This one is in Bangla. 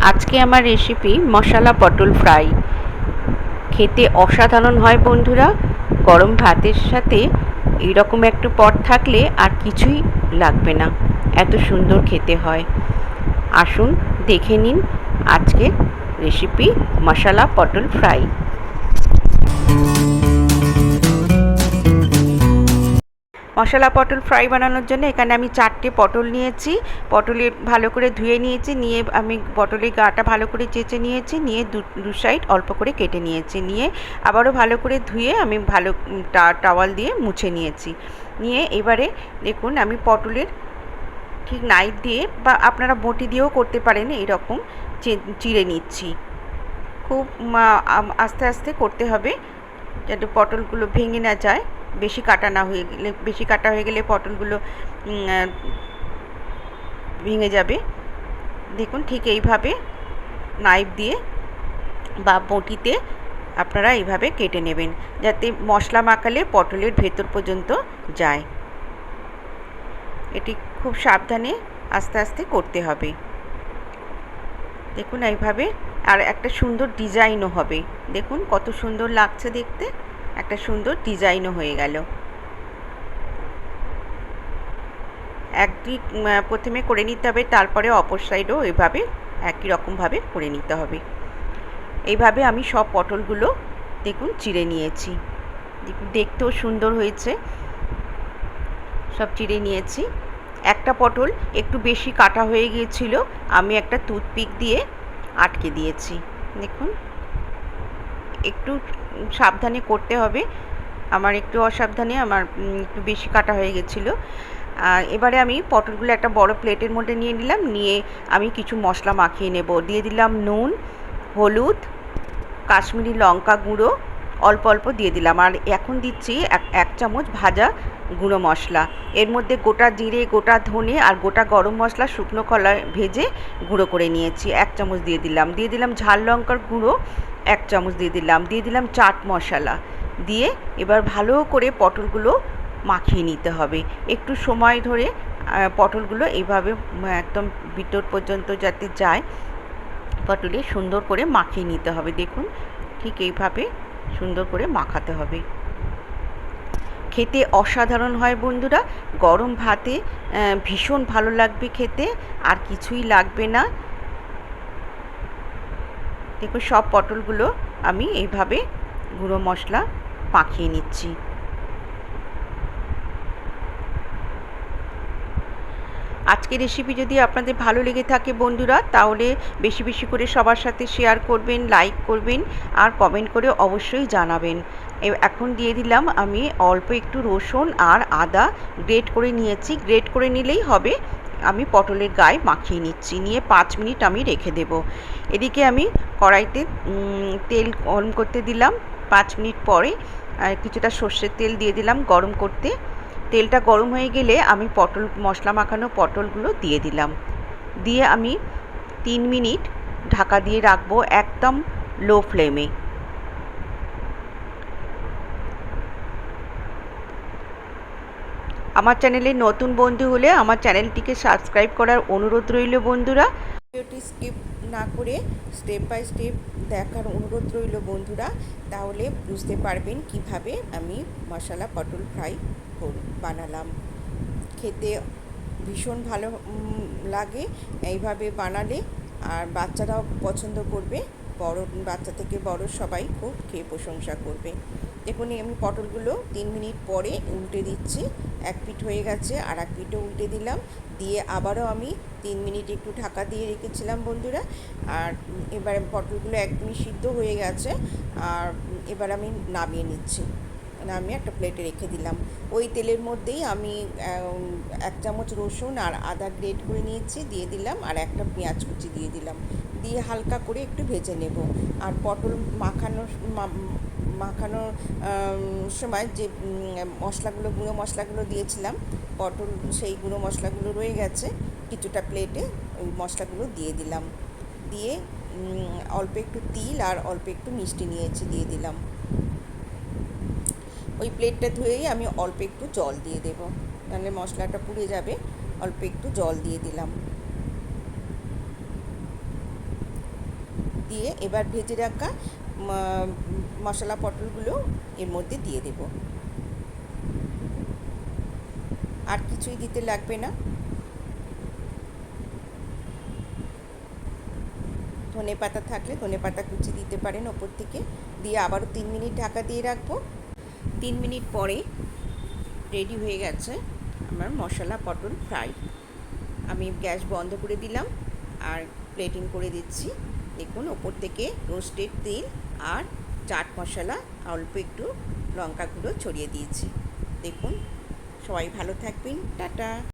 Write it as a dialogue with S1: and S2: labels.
S1: আজকে আমার রেসিপি মশলা পটল ফ্রাই। খেতে অসাধারণ হয় বন্ধুরা। গরম ভাতের সাথে এইরকম একটু পদ থাকলে আর কিছুই লাগবে না, এত সুন্দর খেতে হয়। আসুন দেখে নিন আজকের রেসিপি মশলা পটল ফ্রাই। মশলা পটল ফ্রাই বানানোর জন্য এখানে আমি 4টে পটল নিয়েছি। পটলের ভালো করে ধুয়ে নিয়েছি, নিয়ে আমি পটলের গাটা ভালো করে চেঁচে নিয়েছি, নিয়ে দু সাইড অল্প করে কেটে নিয়েছি, নিয়ে আবারও ভালো করে ধুয়ে আমি ভালো টাওয়াল দিয়ে মুছে নিয়েছি। নিয়ে এবারে দেখুন আমি পটলের ঠিক নাইফ দিয়ে বা আপনারা বটি দিয়েও করতে পারেন, এইরকম চিড়ে নিচ্ছি। খুব আস্তে আস্তে করতে হবে যাতে পটলগুলো ভেঙে না যায়। বেশি কাটা হয়ে গেলে পটলগুলো ভেঙে যাবে। দেখুন ঠিক এইভাবে নাইফ দিয়ে বা বটিতে আপনারা এইভাবে কেটে নেবেন, যাতে মশলা মাখালে পটলের ভেতর পর্যন্ত যায়। এটি খুব সাবধানে আস্তে আস্তে করতে হবে। দেখুন এইভাবে, আর একটা সুন্দর ডিজাইনও হবে। দেখুন কত সুন্দর লাগছে দেখতে, একটা সুন্দর ডিজাইনও হয়ে গেল। একদিক প্রথমে করে নিতে হবে, তারপরে অপর সাইডও এইভাবে একই রকমভাবে করে নিতে হবে। এইভাবে আমি সব পটলগুলো দেখুন চিড়ে নিয়েছি। দেখতেও সুন্দর হয়েছে, সব চিড়ে নিয়েছি। একটা পটল একটু বেশি কাটা হয়ে গিয়েছিল, আমি একটা টুথপিক দিয়ে আটকে দিয়েছি। দেখুন একটু সাবধানে করতে হবে, আমার একটু অসাবধানে আমার একটু বেশি কাটা হয়ে গেছিলো। এবারে আমি পটলগুলো একটা বড় প্লেটের মধ্যে নিয়ে নিলাম, নিয়ে আমি কিছু মশলা মাখিয়ে নেব। দিয়ে দিলাম নুন, হলুদ, কাশ্মীরি লঙ্কা গুঁড়ো অল্প অল্প দিয়ে দিলাম, আর এখন দিচ্ছি এক চামচ ভাজা গুঁড়ো মশলা। এর মধ্যে গোটা জিরে, গোটা ধনে আর গোটা গরম মশলা শুকনো কলায় ভেজে গুঁড়ো করে নিয়েছি, 1 চামচ দিয়ে দিলাম। দিয়ে দিলাম ঝাল লঙ্কার গুঁড়ো 1 চামচ দিয়ে দিলাম চাট মশলা দিয়ে এবার ভালো করে পটলগুলো মাখিয়ে নিতে হবে। একটু সময় ধরে পটলগুলো এইভাবে একদম ভিতর পর্যন্ত যাতে যায়, পটলে সুন্দর করে মাখিয়ে নিতে হবে। দেখুন ঠিক এইভাবে সুন্দর করে মাখাতে হবে। খেতে অসাধারণ হয় বন্ধুরা, গরম ভাতে ভীষণ ভালো লাগবে খেতে, আর কিছুই লাগবে না। দেখুন সব পটলগুলো আমি এইভাবে গুঁড়ো মশলা মাখিয়ে নিচ্ছি। আজকের রেসিপি যদি আপনাদের ভালো লেগে থাকে বন্ধুরা, তাহলে বেশি বেশি করে সবার সাথে শেয়ার করবেন, লাইক করবেন আর কমেন্ট করে অবশ্যই জানাবেন। এখন দিয়ে দিলাম আমি অল্প একটু রসুন আর আদা গ্রেট করে নিয়েছি, গ্রেট করে নিলেই হবে। আমি পটলের গায়ে মাখিয়ে নিচ্ছি, নিয়ে 5 মিনিট আমি রেখে দেব। এদিকে আমি কড়াইতে তেল গরম করতে দিলাম। 5 মিনিট পরে কিছুটা সর্ষের তেল দিয়ে দিলাম গরম করতে। তেলটা গরম হয়ে গেলে আমি মশলা মাখানো পটলগুলো দিয়ে দিলাম, দিয়ে আমি 3 মিনিট ঢাকা দিয়ে রাখবো একদম লো ফ্লেমে। আমার চ্যানেলে নতুন বন্ধু হলে আমার চ্যানেলটিকে সাবস্ক্রাইব করার অনুরোধ রইল বন্ধুরা। ভিডিওটি স্কিপ না করে স্টেপ বাই স্টেপ দেখার অনুরোধ রইল বন্ধুরা, তাহলে বুঝতে পারবেন কিভাবে আমি মশলা পটল ফ্রাই বানালাম। খেতে ভীষণ ভালো লাগে এইভাবে বানালে, আর বাচ্চারাও পছন্দ করবে, বাচ্চা থেকে বড় সবাই খুব খেয়ে প্রশংসা করবে। দেখুন আমি পটলগুলো 3 মিনিট পরে উল্টে দিচ্ছি, এক পিঠ হয়ে গেছে আর এক পিঠও উল্টে দিলাম, দিয়ে আবারও আমি 3 মিনিট একটু ঢাকা দিয়ে রেখেছিলাম বন্ধুরা। আর এবার পটলগুলো একদমই সিদ্ধ হয়ে গেছে, আর এবার আমি নামিয়ে নিচ্ছি। আমি একটা প্লেটে রেখে দিলাম। ওই তেলের মধ্যেই আমি 1 চামচ রসুন আর আদা গ্রেট করে নিয়েছি দিয়ে দিলাম, আর একটা পেঁয়াজ কুচি দিয়ে দিলাম, দিয়ে হালকা করে একটু ভেজে নেব। আর পটল মাখানোর সময় যে মশলাগুলো গুঁড়ো মশলাগুলো দিয়েছিলাম, পটল সেই গুঁড়ো মশলাগুলো রয়ে গেছে কিছুটা প্লেটে, ওই মশলাগুলো দিয়ে দিলাম, দিয়ে অল্প একটু তিল আর অল্প একটু মিষ্টি নিয়েছি দিয়ে দিলাম। ওই প্লেটটা ধুয়েই আমি অল্প একটু জল দিয়ে দেব, নাহলে মশলাটা পুড়ে যাবে। অল্প একটু জল দিয়ে দিলাম, দিয়ে এবার ভেজে রাখা মশলা পটলগুলো এর মধ্যে দিয়ে দেব। আর কিছুই দিতে লাগবে না। ধনেপাতা থাকলে ধনেপাতা কুচি দিতে পারেন ওপর থেকে, দিয়ে আবারও 3 মিনিট ঢাকা দিয়ে রাখবো। 3 মিনিট পরে রেডি হয়ে গেছে আমার মশলা পটল ফ্রাই। আমি গ্যাস বন্ধ করে দিলাম আর প্লেটিং করে দিচ্ছি। দেখুন ওপর থেকে রোস্টেড তেল আর চাট মশলা, অল্প একটু লঙ্কা গুঁড়ো ছড়িয়ে দিয়েছি। দেখুন, সবাই ভালো থাকবেন, টাটা।